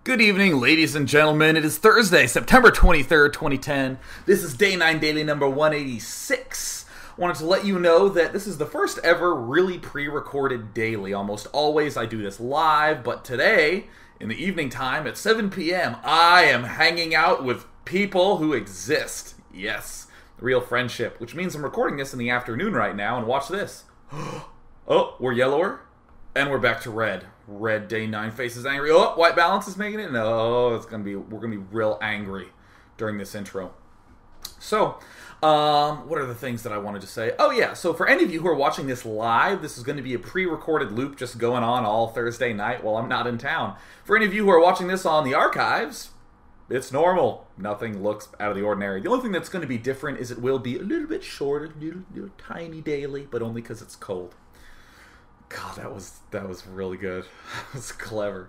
Good evening, ladies and gentlemen. It is Thursday, September 23rd, 2010. This is Day 9 Daily number 186. Wanted to let you know that this is the first ever really pre-recorded daily. Almost always I do this live, but today, in the evening time at 7 p.m., I am hanging out with people who exist. Yes, real friendship, which means I'm recording this in the afternoon right now, and watch this. Oh, we're yellower, and we're back to red. Red Day 9 faces angry. Oh, white balance is making it. No, we're gonna be real angry during this intro. So, what are the things that I wanted to say? Oh yeah, so for any of you who are watching this live, this is going to be a pre-recorded loop just going on all Thursday night while I'm not in town. For any of you who are watching this on the archives, it's normal. Nothing looks out of the ordinary. The only thing that's going to be different is it will be a little bit shorter, little tiny daily, but only because it's cold. God, that was really good. That was clever.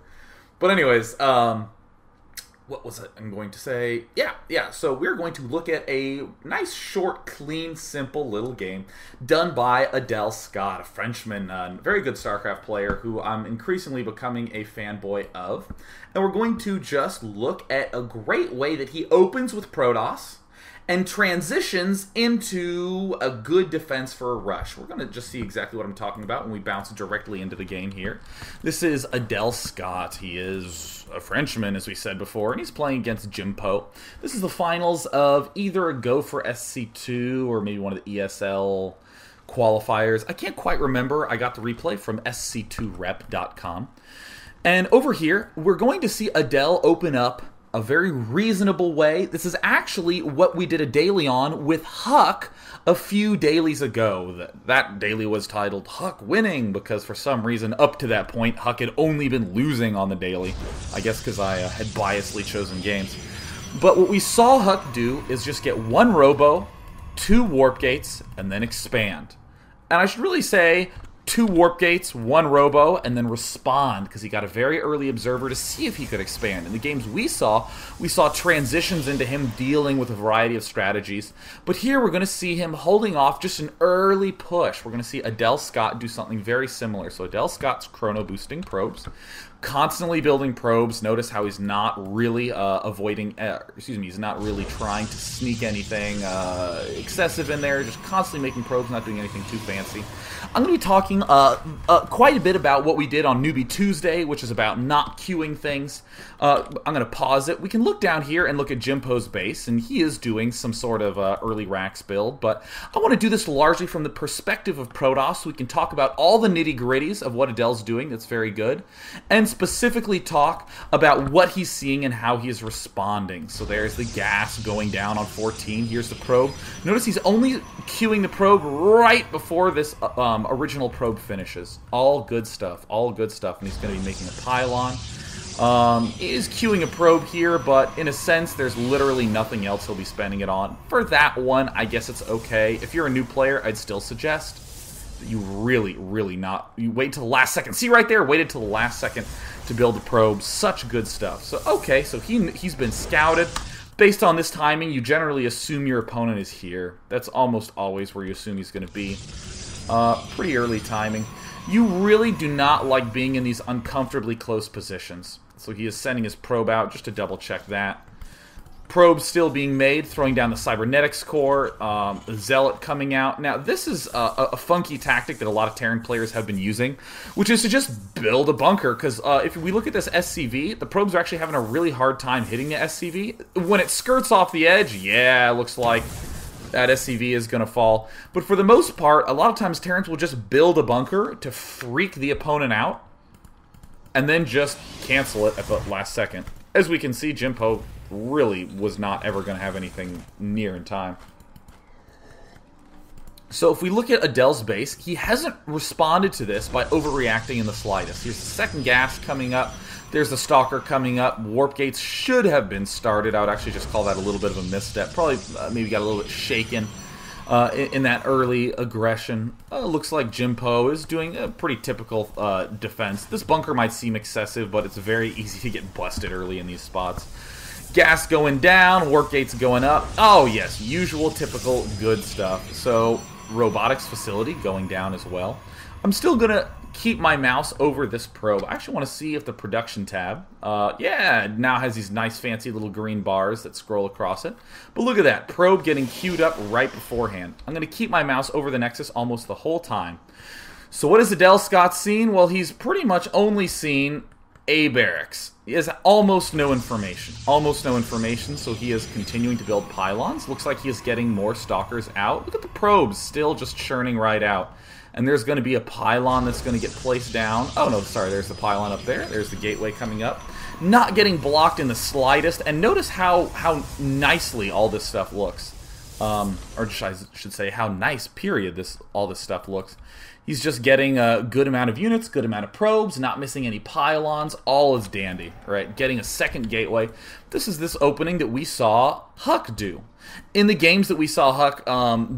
But anyways, what was it I'm going to say? Yeah, so we're going to look at a nice, short, clean, simple little game done by Adelscott, a Frenchman, a very good Starcraft player who I'm increasingly becoming a fanboy of. And we're going to just look at a great way that he opens with Protoss and transitions into a good defense for a rush. We're going to just see exactly what I'm talking about when we bounce directly into the game here. This is Adelscott. He is a Frenchman, as we said before, and he's playing against Jimpo. This is the finals of either a Go for SC2 or maybe one of the ESL qualifiers. I can't quite remember. I got the replay from sc2rep.com. And over here, we're going to see Adel open up a very reasonable way. This is actually what we did a daily on with Huck a few dailies ago. That daily was titled Huck Winning because for some reason up to that point Huck had only been losing on the daily. I guess because I had biasly chosen games. But what we saw Huck do is just get one robo, 2 warp gates, and then expand. And I should really say 2 warp gates, 1 robo, and then respond, because he got a very early observer to see if he could expand. In the games we saw transitions into him dealing with a variety of strategies. But here we're going to see him holding off just an early push. We're going to see Adelscott do something very similar. So Adelscott's chrono boosting probes, constantly building probes. Notice how he's not really he's not really trying to sneak anything excessive in there, just constantly making probes, not doing anything too fancy. I'm going to be talking quite a bit about what we did on Newbie Tuesday, which is about not queuing things. I'm going to pause it. We can look down here and look at Jimpo's base, and he is doing some sort of early racks build, but I want to do this largely from the perspective of Protoss, so we can talk about all the nitty-gritties of what Adel's doing that's very good, and specifically talk about what he's seeing and how he is responding. So there's the gas going down on 14. Here's the probe. Notice he's only queuing the probe right before this original probe finishes. All good stuff, and he's going to be making a pylon. He is queuing a probe here, but in a sense, there's literally nothing else he'll be spending it on. For that one, I guess it's okay. If you're a new player, I'd still suggest that you you wait till the last second. See right there, waited till the last second to build the probe. Such good stuff. So, okay, so he's been scouted. Based on this timing, you generally assume your opponent is here. That's almost always where you assume he's going to be. Pretty early timing. You really do not like being in these uncomfortably close positions. So he is sending his probe out just to double check that. Probe still being made, throwing down the cybernetics core, Zealot coming out. Now, this is a funky tactic that a lot of Terran players have been using, which is to just build a bunker, because if we look at this SCV, the probes are actually having a really hard time hitting the SCV. When it skirts off the edge, yeah, it looks like that SCV is going to fall. But for the most part, a lot of times Terrans will just build a bunker to freak the opponent out, and then just cancel it at the last second. As we can see, Jimpo really was not ever going to have anything near in time. So if we look at Adel's base, he hasn't responded to this by overreacting in the slightest. Here's the second gas coming up. There's the Stalker coming up. Warp gates should have been started. I would actually just call that a little bit of a misstep. Probably maybe got a little bit shaken in that early aggression. Looks like Jimpo is doing a pretty typical defense. This bunker might seem excessive, but it's very easy to get busted early in these spots. Gas going down, warp gates going up. Oh yes, usual, typical, good stuff. So robotics facility going down as well. I'm still gonna keep my mouse over this probe. I actually want to see if the production tab, yeah, now has these nice fancy little green bars that scroll across it. But look at that, probe getting queued up right beforehand. I'm going to keep my mouse over the Nexus almost the whole time. So what has Adelscott seen? Well, he's pretty much only seen a barracks. He has almost no information. Almost no information, so he is continuing to build pylons. Looks like he is getting more stalkers out. Look at the probes still just churning right out. And there's going to be a pylon that's going to get placed down. Oh no, sorry, there's the pylon up there. There's the gateway coming up. Not getting blocked in the slightest. And notice how nicely all this stuff looks. Or I should say how nice, period, all this stuff looks. He's just getting a good amount of units, good amount of probes, not missing any pylons. All is dandy, right? Getting a second gateway. This is this opening that we saw Huck do. In the games that we saw Huck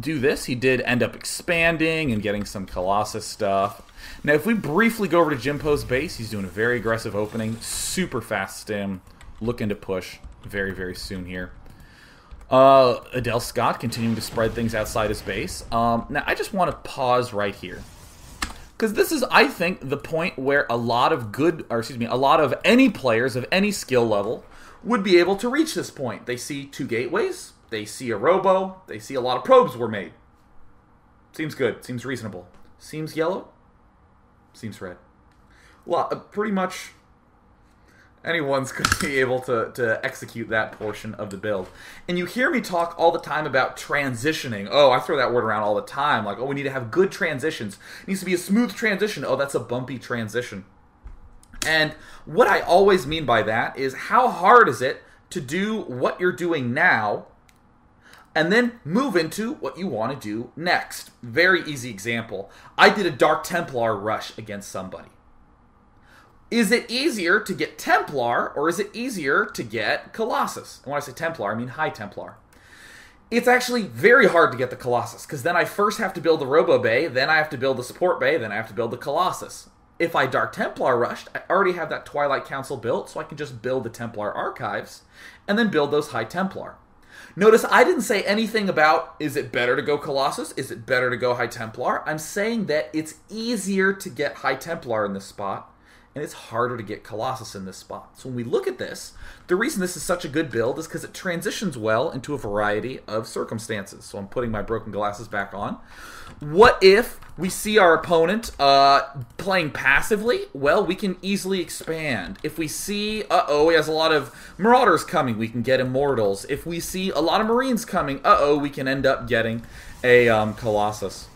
do this, he did end up expanding and getting some Colossus stuff. Now, if we briefly go over to Jimpo's base, he's doing a very aggressive opening. Super fast stim. Looking to push very, very soon here. Adelscott continuing to spread things outside his base. Now, I just want to pause right here. Because this is, I think, the point where a lot of a lot of any players of any skill level would be able to reach this point. They see 2 gateways, they see a robo, they see a lot of probes were made. Seems good, seems reasonable. Seems yellow, seems red. Well, pretty much anyone's going to be able to execute that portion of the build. And you hear me talk all the time about transitioning. Oh, I throw that word around all the time. Like, oh, we need to have good transitions. It needs to be a smooth transition. Oh, that's a bumpy transition. And what I always mean by that is how hard is it to do what you're doing now and then move into what you want to do next. Very easy example. I did a Dark Templar rush against somebody. Is it easier to get Templar, or is it easier to get Colossus? And when I say Templar, I mean High Templar. It's actually very hard to get the Colossus, because then I first have to build the Robo Bay, then I have to build the Support Bay, then I have to build the Colossus. If I Dark Templar rushed, I already have that Twilight Council built, so I can just build the Templar Archives, and then build those High Templar. Notice I didn't say anything about, is it better to go Colossus? Is it better to go High Templar? I'm saying that it's easier to get High Templar in this spot, and it's harder to get Colossus in this spot. So when we look at this, the reason this is such a good build is because it transitions well into a variety of circumstances. So I'm putting my broken glasses back on. What if we see our opponent playing passively? Well, we can easily expand. If we see, he has a lot of Marauders coming, we can get Immortals. If we see a lot of Marines coming, we can end up getting a Colossus.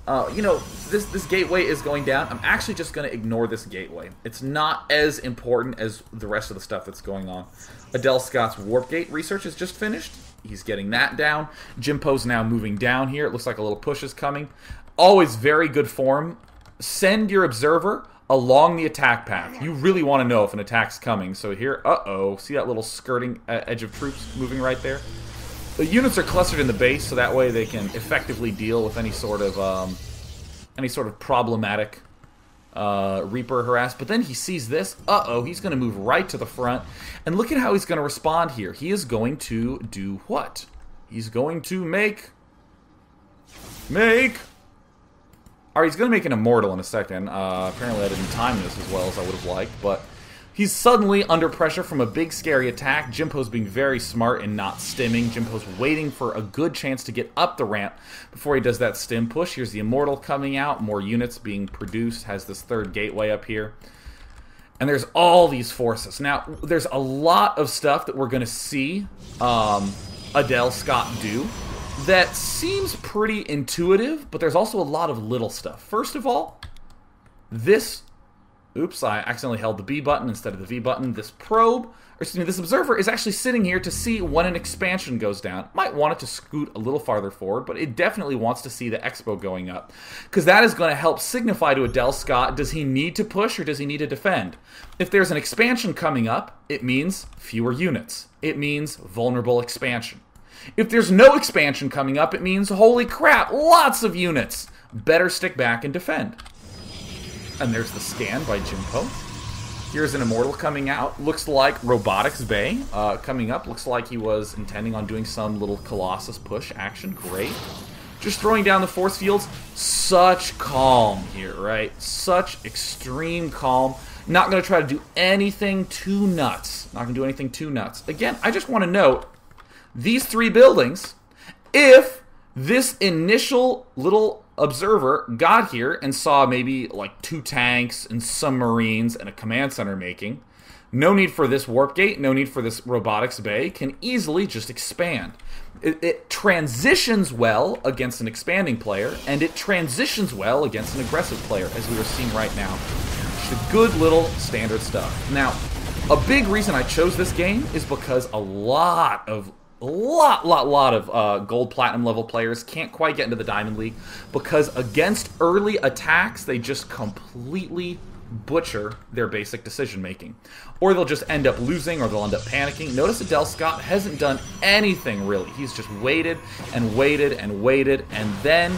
This gateway is going down. I'm actually just going to ignore this gateway. It's not as important as the rest of the stuff that's going on. Adelscott's Warp Gate research is just finished. He's getting that down. Jimpo's now moving down here. It looks like a little push is coming. Always very good form. Send your observer along the attack path. You really want to know if an attack's coming. So here, see that little skirting edge of troops moving right there? The units are clustered in the base, so that way they can effectively deal with any sort of problematic Reaper harass. But then he sees this. He's going to move right to the front. And look at how he's going to respond here. He is going to do what? He's going to make... Alright, he's going to make an Immortal in a second. Apparently I didn't time this as well as I would have liked, but... He's suddenly under pressure from a big scary attack. Jimpo's being very smart and not stimming. Jimpo's waiting for a good chance to get up the ramp before he does that stim push. Here's the Immortal coming out. More units being produced. Has this third gateway up here. And there's all these forces. Now, there's a lot of stuff that we're going to see Adelscott do that seems pretty intuitive, but there's also a lot of little stuff. First of all, this... Oops, I accidentally held the B button instead of the V button. This this observer is actually sitting here to see when an expansion goes down. Might want it to scoot a little farther forward, but it definitely wants to see the expo going up. Because that is going to help signify to Adelscott, does he need to push or does he need to defend? If there's an expansion coming up, it means fewer units. It means vulnerable expansion. If there's no expansion coming up, it means, holy crap, lots of units. Better stick back and defend. And there's the scan by Jimpo. Here's an Immortal coming out. Looks like Robotics Bay coming up. Looks like he was intending on doing some little Colossus push action. Great. just throwing down the force fields. Such calm here, right? Such extreme calm. Not going to try to do anything too nuts. Not going to do anything too nuts. Again, I just want to note, these 3 buildings, if this initial little observer got here and saw maybe like 2 tanks and some marines and a command center making, no need for this warp gate, no need for this robotics bay, can easily just expand. It transitions well against an expanding player, and it transitions well against an aggressive player, as we are seeing right now. Just good little standard stuff. Now, a big reason I chose this game is because a lot of gold platinum level players can't quite get into the Diamond League because against early attacks, they just completely butcher their basic decision making. Or they'll just end up losing, or they'll end up panicking. Notice Adelscott hasn't done anything really. He's just waited and waited and waited, and then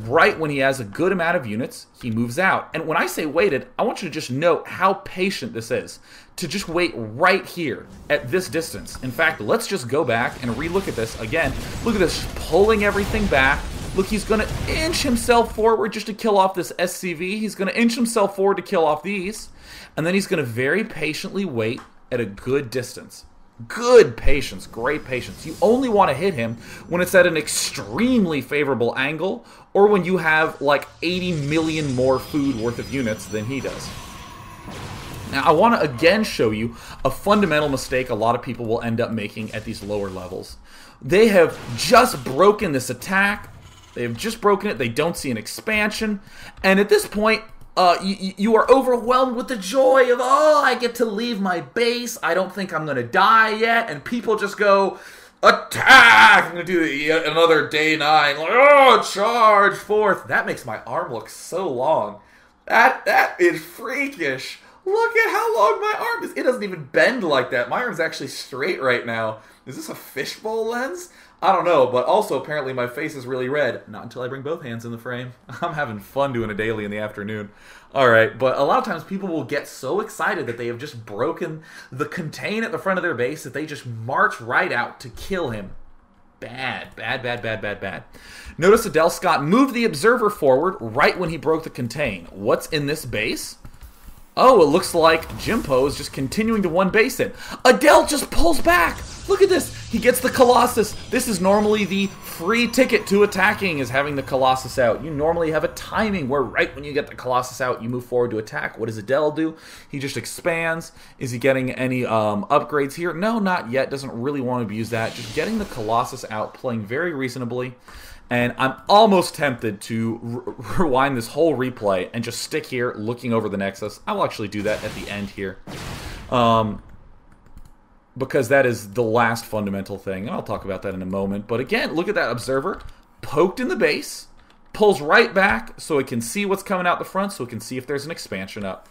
right when he has a good amount of units, he moves out. And when I say waited, I want you to just note how patient this is. To just wait right here at this distance. In fact, let's just go back and relook at this again. Look at this, pulling everything back. Look, he's going to inch himself forward just to kill off this SCV. He's going to inch himself forward to kill off these. And then he's going to very patiently wait at a good distance. Good patience, great patience. You only want to hit him when it's at an extremely favorable angle, or when you have like 80 million more food worth of units than he does. Now, I want to again show you a fundamental mistake a lot of people will end up making at these lower levels. They have just broken this attack. They have just broken it. They don't see an expansion. And at this point, you are overwhelmed with the joy of, oh, I get to leave my base. I don't think I'm going to die yet. And people just go, attack! I'm going to do yet another day 9. Like, oh, charge forth. That makes my arm look so long. That is freakish. Look at how long my arm is. It doesn't even bend like that. My arm's actually straight right now. Is this a fishbowl lens? I don't know, but also apparently my face is really red. Not until I bring both hands in the frame. I'm having fun doing a daily in the afternoon. Alright, but a lot of times people will get so excited that they have just broken the contain at the front of their base that they just march right out to kill him. Bad, bad, bad, bad, bad, bad. Notice Adelscott moved the observer forward right when he broke the contain. What's in this base? Oh, it looks like Jimpo is just continuing to one base it. Adel just pulls back. Look at this. He gets the Colossus. This is normally the free ticket to attacking, is having the Colossus out. You normally have a timing where right when you get the Colossus out, you move forward to attack. What does Adel do? He just expands. Is he getting any upgrades here? No, not yet. Doesn't really want to abuse that. Just getting the Colossus out, playing very reasonably. And I'm almost tempted to rewind this whole replay and just stick here looking over the Nexus. I will actually do that at the end here. Because that is the last fundamental thing. And I'll talk about that in a moment. But again, look at that observer. Poked in the base. Pulls right back so it can see what's coming out the front. So it can see if there's an expansion up.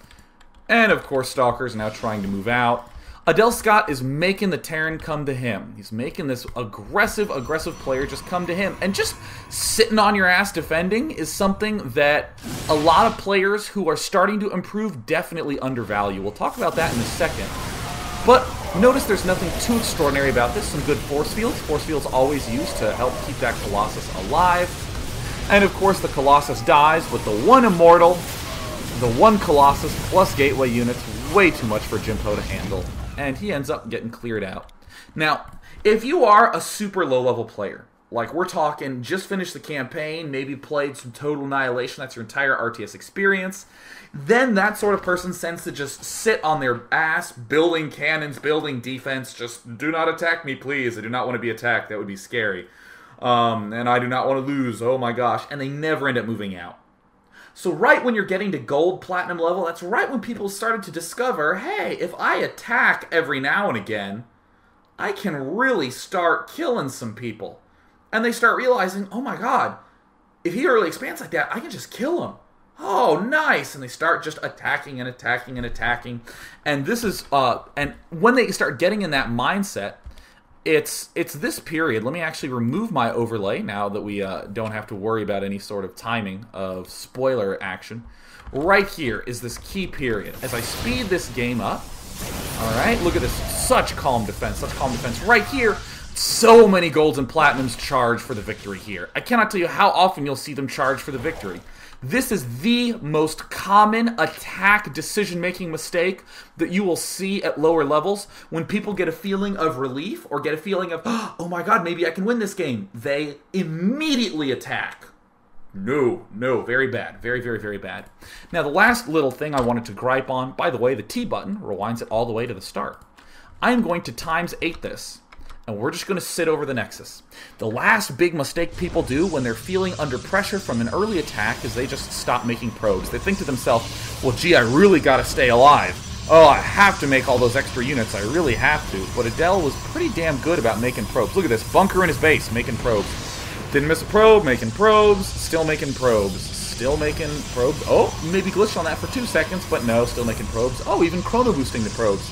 And of course, Stalker's now trying to move out. Adelscott is making the Terran come to him. He's making this aggressive player just come to him. And just sitting on your ass defending is something that a lot of players who are starting to improve definitely undervalue. We'll talk about that in a second. But notice there's nothing too extraordinary about this. Some good force fields. Force fields always used to help keep that Colossus alive. And of course the Colossus dies, but the one Immortal, the one Colossus plus gateway units, way too much for Jimpo to handle. And he ends up getting cleared out. Now, if you are a super low-level player, like we're talking just finished the campaign, maybe played some Total Annihilation, that's your entire RTS experience, then that sort of person tends to just sit on their ass, building cannons, building defense, just do not attack me, please. I do not want to be attacked. That would be scary. And I do not want to lose. Oh my gosh. And they never end up moving out. So right when you're getting to gold platinum level, that's right when people started to discover, hey, if I attack every now and again, I can really start killing some people. And they start realizing, oh my god, if he early expands like that, I can just kill him. Oh, nice. And they start just attacking and attacking and attacking. And this is, and when they start getting in that mindset, it's this period. Let me actually remove my overlay now that we don't have to worry about any sort of timing of spoiler action. Right here is this key period. As I speed this game up, all right, look at this, such calm defense, right here. So many golds and platinums charge for the victory here. I cannot tell you how often you'll see them charge for the victory. This is the most common attack decision-making mistake that you will see at lower levels. When people get a feeling of relief or get a feeling of, oh my god, maybe I can win this game, they immediately attack. No, very bad. Very, very, very bad. Now, the last little thing I wanted to gripe on, by the way, the T button rewinds it all the way to the start. I am going to ×8 this, and we're just going to sit over the Nexus. The last big mistake people do when they're feeling under pressure from an early attack is they just stop making probes. They think to themselves, well, gee, I really got to stay alive. Oh, I have to make all those extra units. I really have to. But Adel was pretty damn good about making probes. Look at this. Bunker in his base, making probes. Didn't miss a probe, making probes. Still making probes. Still making probes. Oh, maybe glitched on that for 2 seconds, but no, still making probes. Oh, even chrono boosting the probes.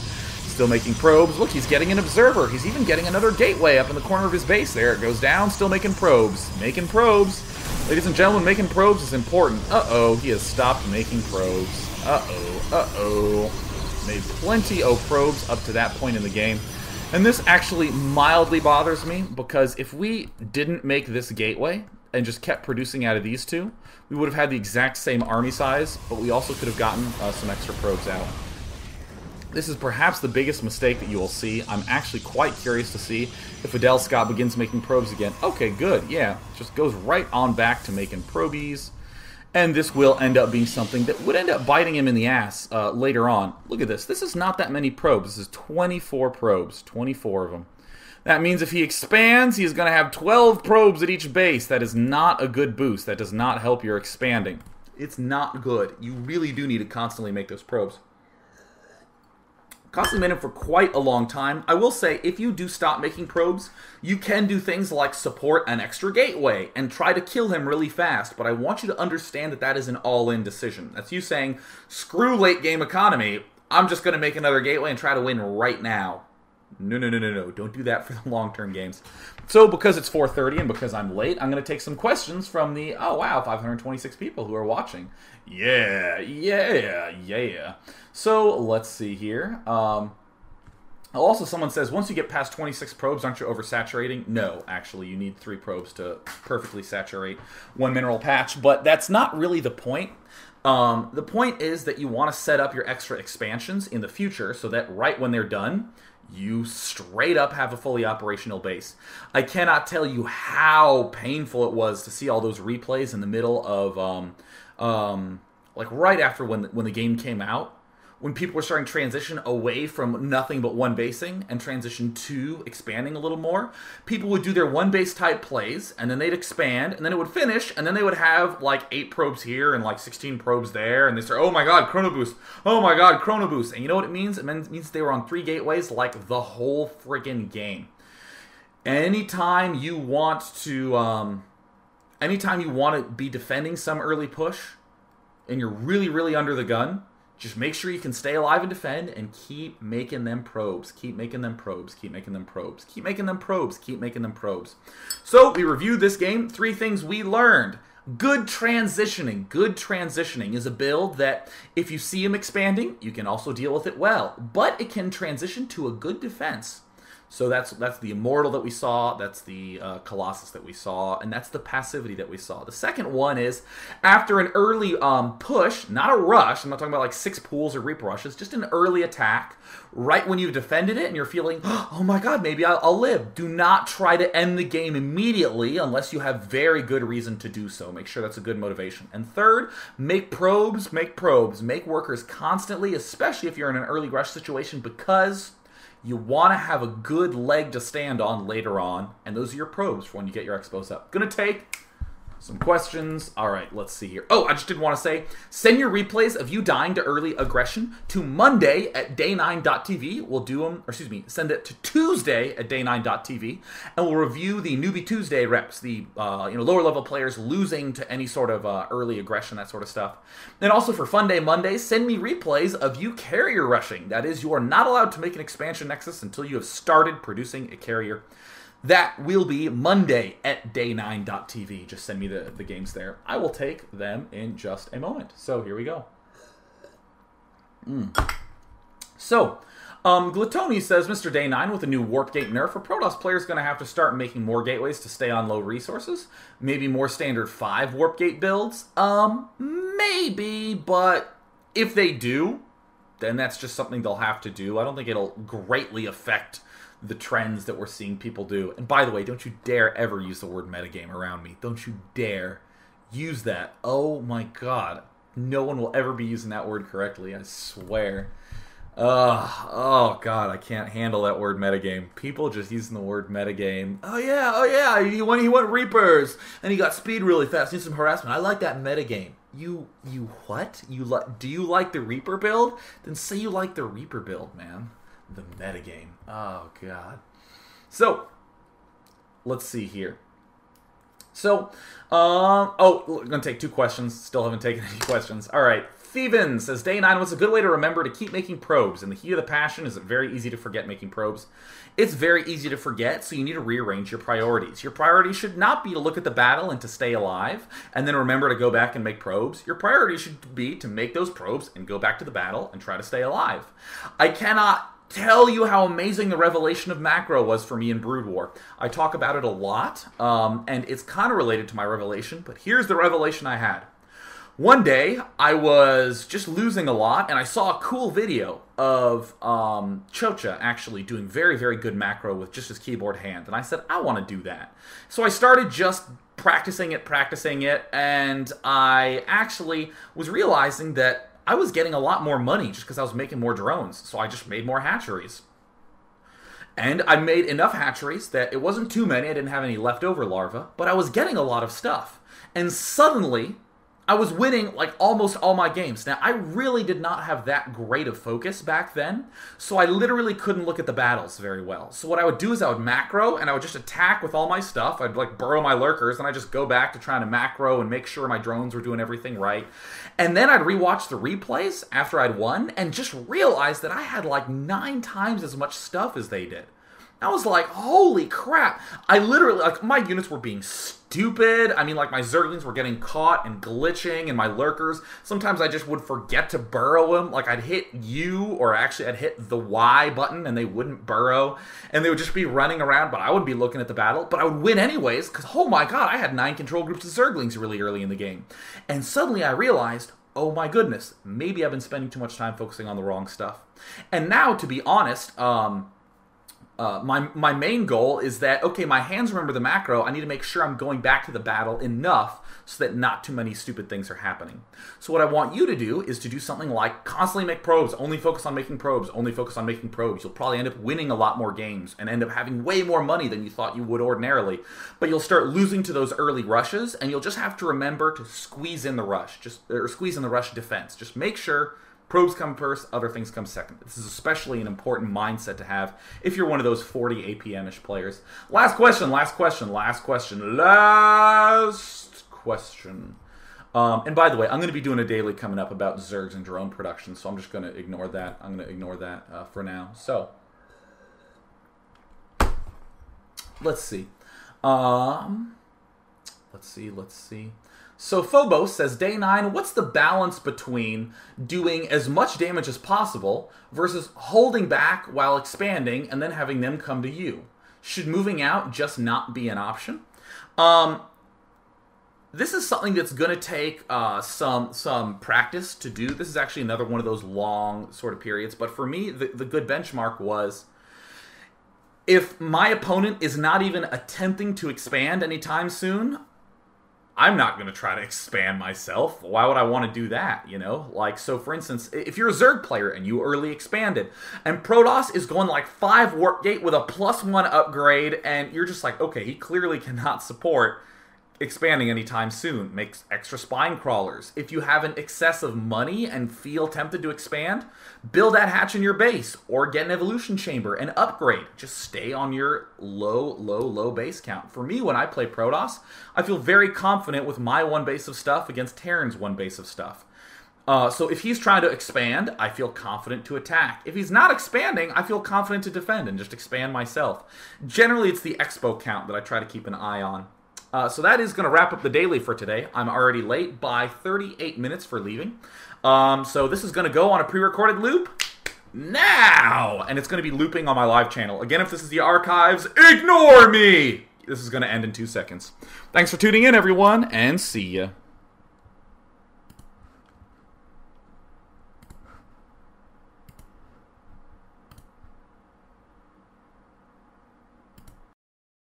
Still making probes. Look, he's getting an observer. He's even getting another gateway up in the corner of his base. There it goes down. Still making probes. Making probes. Ladies and gentlemen, making probes is important. Uh-oh, he has stopped making probes. Uh-oh. Made plenty of probes up to that point in the game. And this actually mildly bothers me, because if we didn't make this gateway and just kept producing out of these two, we would have had the exact same army size, but we also could have gotten some extra probes out. This is perhaps the biggest mistake that you will see. I'm actually quite curious to see if Adelscott begins making probes again. Okay, good, yeah. Just goes right on back to making probies. And this will end up being something that would end up biting him in the ass later on. Look at this. This is not that many probes. This is 24 probes. 24 of them. That means if he expands, he's going to have 12 probes at each base. That is not a good boost. That does not help your expanding. It's not good. You really do need to constantly make those probes. Constantly made him for quite a long time. I will say, if you do stop making probes, you can do things like support an extra gateway and try to kill him really fast, but I want you to understand that that is an all-in decision. That's you saying, screw late-game economy, I'm just going to make another gateway and try to win right now. No. Don't do that for the long-term games. So, because it's 4:30 and because I'm late, I'm going to take some questions from the, oh wow, 526 people who are watching. Yeah. So, let's see here. Also, someone says, once you get past 26 probes, aren't you oversaturating? No, actually, you need 3 probes to perfectly saturate one mineral patch, but that's not really the point. The point is that you want to set up your extra expansions in the future so that right when they're done, you straight up have a fully operational base. I cannot tell you how painful it was to see all those replays in the middle of, like right after when the game came out, when people were starting to transition away from nothing but one basing and transition to expanding a little more. People would do their one base type plays, and then they'd expand, and then it would finish, and then they would have like 8 probes here and like 16 probes there, and they start, oh my god, chrono boost, oh my god, chrono boost. And you know what it means? It means they were on 3 gateways like the whole friggin' game. Anytime you want to be defending some early push, and you're really, really under the gun, just make sure you can stay alive and defend and keep making them probes. Keep making them probes. Keep making them probes. Keep making them probes. Keep making them probes. So, we reviewed this game. 3 things we learned. Good transitioning. Good transitioning is a build that if you see him expanding, you can also deal with it well. But it can transition to a good defense. So that's the Immortal that we saw, that's the Colossus that we saw, and that's the passivity that we saw. The second one is, after an early push, not a rush, I'm not talking about like 6 pools or reap rushes, just an early attack, right when you've defended it and you're feeling, oh my god, maybe I'll live. Do not try to end the game immediately unless you have very good reason to do so. Make sure that's a good motivation. And third, make probes, make workers constantly, especially if you're in an early rush situation, because you want to have a good leg to stand on later on, and those are your probes for when you get your expos up. Gonna take some questions. All right, let's see here. Oh, I just did want to say, send your replays of you dying to early aggression to Monday at day9.tv. We'll do them, or excuse me, send it to Tuesday at day9.tv, and we'll review the Newbie Tuesday reps, the lower level players losing to any sort of early aggression, that sort of stuff. And also for Fun Day Monday, send me replays of you carrier rushing. That is, you are not allowed to make an expansion nexus until you have started producing a carrier. That will be Monday at day9.tv. Just send me the games there. I will take them in just a moment. So here we go. So, Glatoni says, Mr. Day 9, with a new Warp Gate nerf, are Protoss players going to have to start making more gateways to stay on low resources? Maybe more standard 5 Warp Gate builds? Maybe, but if they do, then that's just something they'll have to do. I don't think it'll greatly affect the trends that we're seeing people do. And by the way, don't you dare ever use the word metagame around me. Don't you dare use that. Oh my god. No one will ever be using that word correctly, I swear. Oh god, I can't handle that word metagame. People just using the word metagame. Oh yeah, he went Reapers, and he got speed really fast, need some harassment. I like that metagame. You what? Do you like the Reaper build? Then say you like the Reaper build, man. The metagame. Oh god. So, let's see here. So, I'm going to take 2 questions. Still haven't taken any questions. All right. Thievin says, Day 9, what's a good way to remember to keep making probes? In the heat of the passion, is it very easy to forget making probes? It's very easy to forget, so you need to rearrange your priorities. Your priority should not be to look at the battle and to stay alive, and then remember to go back and make probes. Your priority should be to make those probes and go back to the battle and try to stay alive. I cannot tell you how amazing the revelation of macro was for me in Brood War. I talk about it a lot, and it's kind of related to my revelation, but here's the revelation I had. One day, I was just losing a lot, and I saw a cool video of Chocha actually doing very, very good macro with just his keyboard hand, and I said, I want to do that. So I started just practicing it, and I actually was realizing that I was getting a lot more money just because I was making more drones, so I just made more hatcheries. And I made enough hatcheries that it wasn't too many, I didn't have any leftover larvae, but I was getting a lot of stuff. And suddenly, I was winning like almost all my games. Now, I really did not have that great of focus back then, so I literally couldn't look at the battles very well. So what I would do is I would macro, and I would just attack with all my stuff. I'd like burrow my lurkers, and I'd just go back to trying to macro and make sure my drones were doing everything right. And then I'd rewatch the replays after I'd won, and just realize that I had like 9 times as much stuff as they did. I was like, holy crap. I literally, like, my units were being stupid. I mean, like, my Zerglings were getting caught and glitching, and my Lurkers, sometimes I just would forget to burrow them. Like, I'd hit U, or actually I'd hit the Y button, and they wouldn't burrow, and they would just be running around, but I wouldn't be looking at the battle, but I would win anyways, because, oh my god, I had 9 control groups of Zerglings really early in the game. And suddenly I realized, oh my goodness, maybe I've been spending too much time focusing on the wrong stuff. And now, to be honest, my main goal is that, okay, my hands remember the macro, I need to make sure I'm going back to the battle enough so that not too many stupid things are happening. So what I want you to do is to do something like constantly make probes, only focus on making probes, only focus on making probes. You'll probably end up winning a lot more games and end up having way more money than you thought you would ordinarily. But you'll start losing to those early rushes, and you'll just have to remember to squeeze in the rush, or squeeze in the rush defense. Just make sure probes come first, other things come second. This is especially an important mindset to have if you're one of those 40 APM-ish players. Last question. And by the way, I'm going to be doing a daily coming up about Zergs and drone production, so I'm just going to ignore that. I'm going to ignore that for now. So, let's see. Let's see. So Phobos says, Day 9, what's the balance between doing as much damage as possible versus holding back while expanding and then having them come to you? Should moving out just not be an option? This is something that's going to take some practice to do. This is actually another one of those long sort of periods. But for me, the good benchmark was, if my opponent is not even attempting to expand anytime soon, I'm not going to try to expand myself. Why would I want to do that, you know? Like, so for instance, if you're a Zerg player and you early expanded, and Protoss is going like 5 Warp Gate with a +1 upgrade, and you're just like, okay, he clearly cannot support expanding anytime soon. Makes extra spine crawlers. If you have an excess of money and feel tempted to expand, build that hatch in your base, or get an evolution chamber and upgrade. Just stay on your low base count. For me, when I play Protoss, I feel very confident with my 1 base of stuff against Terran's 1 base of stuff. So if he's trying to expand, I feel confident to attack. If he's not expanding, I feel confident to defend and just expand myself. Generally, it's the expo count that I try to keep an eye on. So that is going to wrap up the daily for today. I'm already late by 38 minutes for leaving. So this is going to go on a pre-recorded loop. now! And it's going to be looping on my live channel. Again, if this is the archives, ignore me! This is going to end in 2 seconds. Thanks for tuning in, everyone, and see ya.